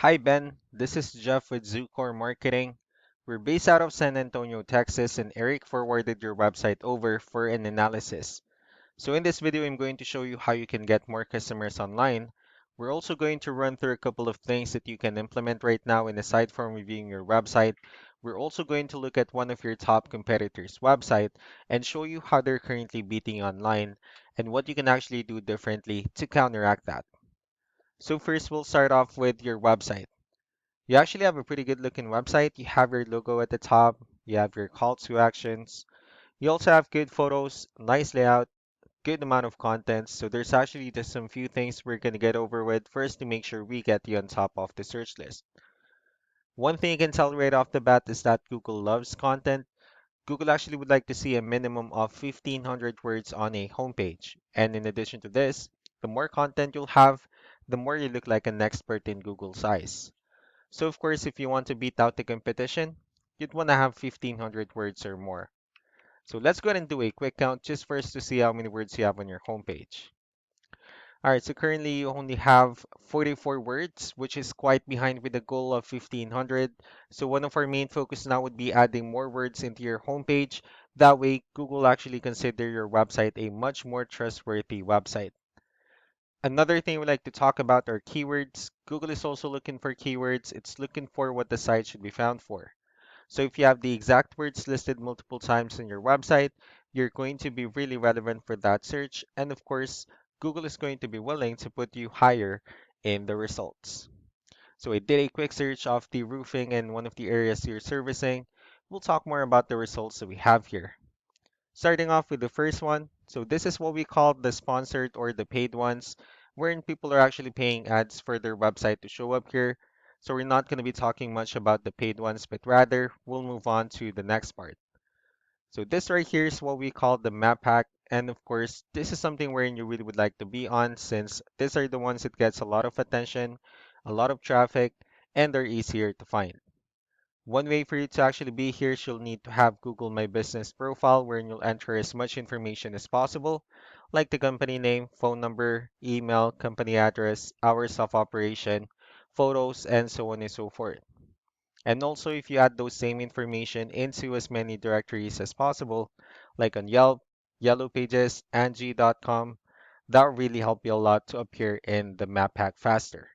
Hi Ben, this is Jeff with Zucore Marketing. We're based out of San Antonio, Texas, and Eric forwarded your website over for an analysis. So in this video, I'm going to show you how you can get more customers online. We're also going to run through a couple of things that you can implement right now, and aside from reviewing your website, we're also going to look at one of your top competitors' website and show you how they're currently beating online and what you can actually do differently to counteract that. So first, we'll start off with your website. You actually have a pretty good looking website. You have your logo at the top, you have your call to actions. You also have good photos, nice layout, good amount of content. So there's actually just some few things we're going to get over with first to make sure we get you on top of the search list. One thing you can tell right off the bat is that Google loves content. Google actually would like to see a minimum of 1,500 words on a homepage. And in addition to this, the more content you'll have, the more you look like an expert in Google's eyes. So of course, if you want to beat out the competition, you'd want to have 1,500 words or more. So let's go ahead and do a quick count just for us to see how many words you have on your homepage. All right, so currently you only have 44 words, which is quite behind with the goal of 1,500. So one of our main focus now would be adding more words into your homepage. That way, Google actually consider your website a much more trustworthy website. Another thing we like to talk about are keywords. Google is also looking for keywords. It's looking for what the site should be found for. So if you have the exact words listed multiple times on your website, you're going to be really relevant for that search. And of course, Google is going to be willing to put you higher in the results. So I did a quick search of the roofing and one of the areas you're servicing. We'll talk more about the results that we have here. Starting off with the first one. So this is what we call the sponsored or the paid ones, wherein people are actually paying ads for their website to show up here. So we're not going to be talking much about the paid ones, but rather we'll move on to the next part. So this right here is what we call the map pack. And of course, this is something wherein you really would like to be on since these are the ones that gets a lot of attention, a lot of traffic, and they're easier to find. One way for you to actually be here is you'll need to have Google My Business profile wherein you'll enter as much information as possible, like the company name, phone number, email, company address, hours of operation, photos, and so on and so forth. And also, if you add those same information into as many directories as possible, like on Yelp, Yellow Pages, Angie.com, that will really help you a lot to appear in the map pack faster.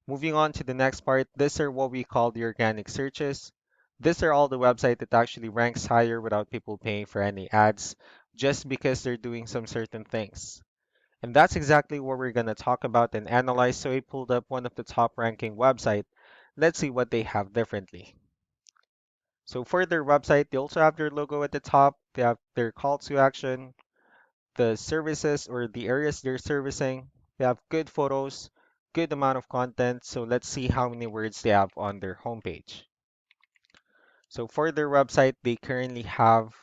Moving on to the next part, these are what we call the organic searches. These are all the website that actually ranks higher without people paying for any ads, just because they're doing some certain things. And that's exactly what we're going to talk about and analyze. So I pulled up one of the top ranking website. Let's see what they have differently. So for their website, they also have their logo at the top. They have their call to action, the services or the areas they're servicing. They have good photos, good amount of content. So let's see how many words they have on their homepage. So for their website, they currently have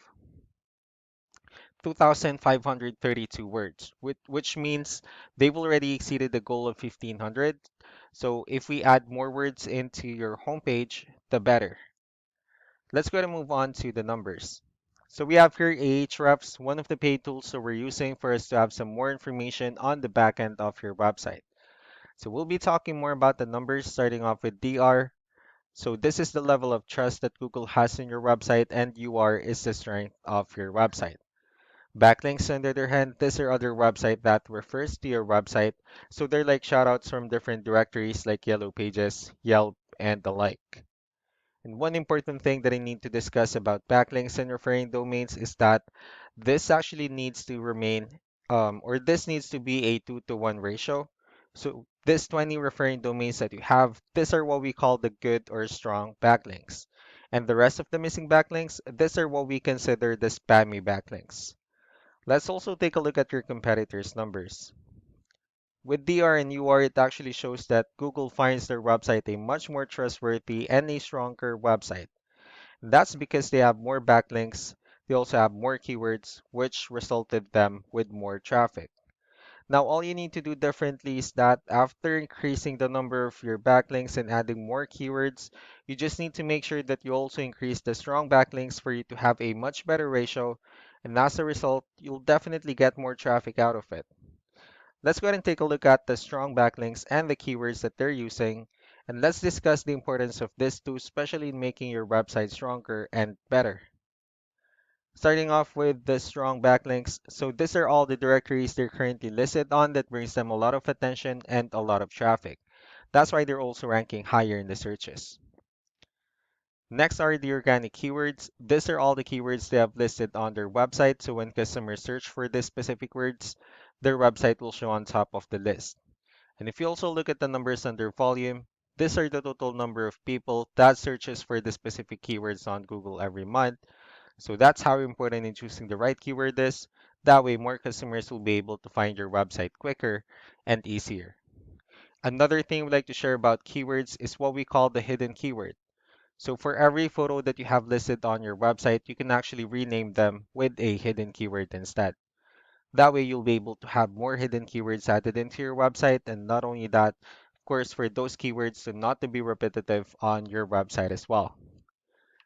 2,532 words, which means they've already exceeded the goal of 1,500. So if we add more words into your homepage, the better. Let's go and move on to the numbers. So we have here Ahrefs, one of the paid tools that we're using for us to have some more information on the back end of your website. So we'll be talking more about the numbers starting off with DR. So this is the level of trust that Google has in your website, and UR is the strength of your website. Backlinks, on the other hand, these are other website that refers to your website. So they're like shoutouts from different directories like Yellow Pages, Yelp, and the like. And one important thing that I need to discuss about backlinks and referring domains is that this actually needs to remain, or this needs to be a 2-to-1 ratio. So this 20 referring domains that you have, these are what we call the good or strong backlinks. And the rest of the missing backlinks, these are what we consider the spammy backlinks. Let's also take a look at your competitors' numbers. With DR and UR, it actually shows that Google finds their website a much more trustworthy and a stronger website. That's because they have more backlinks, they also have more keywords, which resulted them with more traffic. Now, all you need to do differently is that after increasing the number of your backlinks and adding more keywords, you just need to make sure that you also increase the strong backlinks for you to have a much better ratio. And as a result, you'll definitely get more traffic out of it. Let's go ahead and take a look at the strong backlinks and the keywords that they're using. And let's discuss the importance of this too, especially in making your website stronger and better. Starting off with the strong backlinks. So these are all the directories they're currently listed on that brings them a lot of attention and a lot of traffic. That's why they're also ranking higher in the searches. Next are the organic keywords. These are all the keywords they have listed on their website. So when customers search for these specific words, their website will show on top of the list. And if you also look at the numbers under volume, these are the total number of people that searches for the specific keywords on Google every month. So that's how important in choosing the right keyword is. That way, more customers will be able to find your website quicker and easier. Another thing we'd like to share about keywords is what we call the hidden keyword. So for every photo that you have listed on your website, you can actually rename them with a hidden keyword instead. That way, you'll be able to have more hidden keywords added into your website. And not only that, of course, for those keywords to not to be repetitive on your website as well.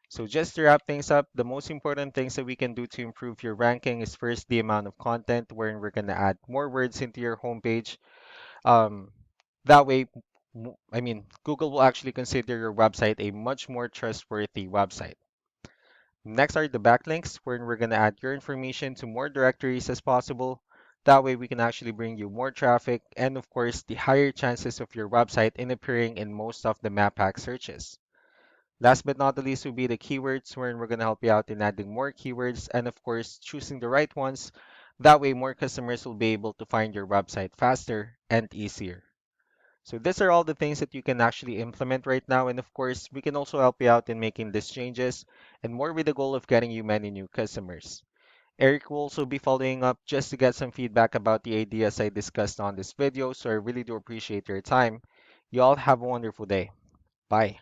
So just to wrap things up, the most important things that we can do to improve your ranking is first the amount of content wherein we're going to add more words into your homepage. Um, that way, Google will actually consider your website a much more trustworthy website. Next are the backlinks, wherein we're going to add your information to more directories as possible. That way, we can actually bring you more traffic and, of course, the higher chances of your website in appearing in most of the map hack searches. Last but not the least will be the keywords, wherein we're going to help you out in adding more keywords and, of course, choosing the right ones. That way, more customers will be able to find your website faster and easier. So these are all the things that you can actually implement right now. And of course, we can also help you out in making these changes and more with the goal of getting you many new customers. Eric will also be following up just to get some feedback about the ideas I discussed on this video. So I really do appreciate your time. You all have a wonderful day. Bye.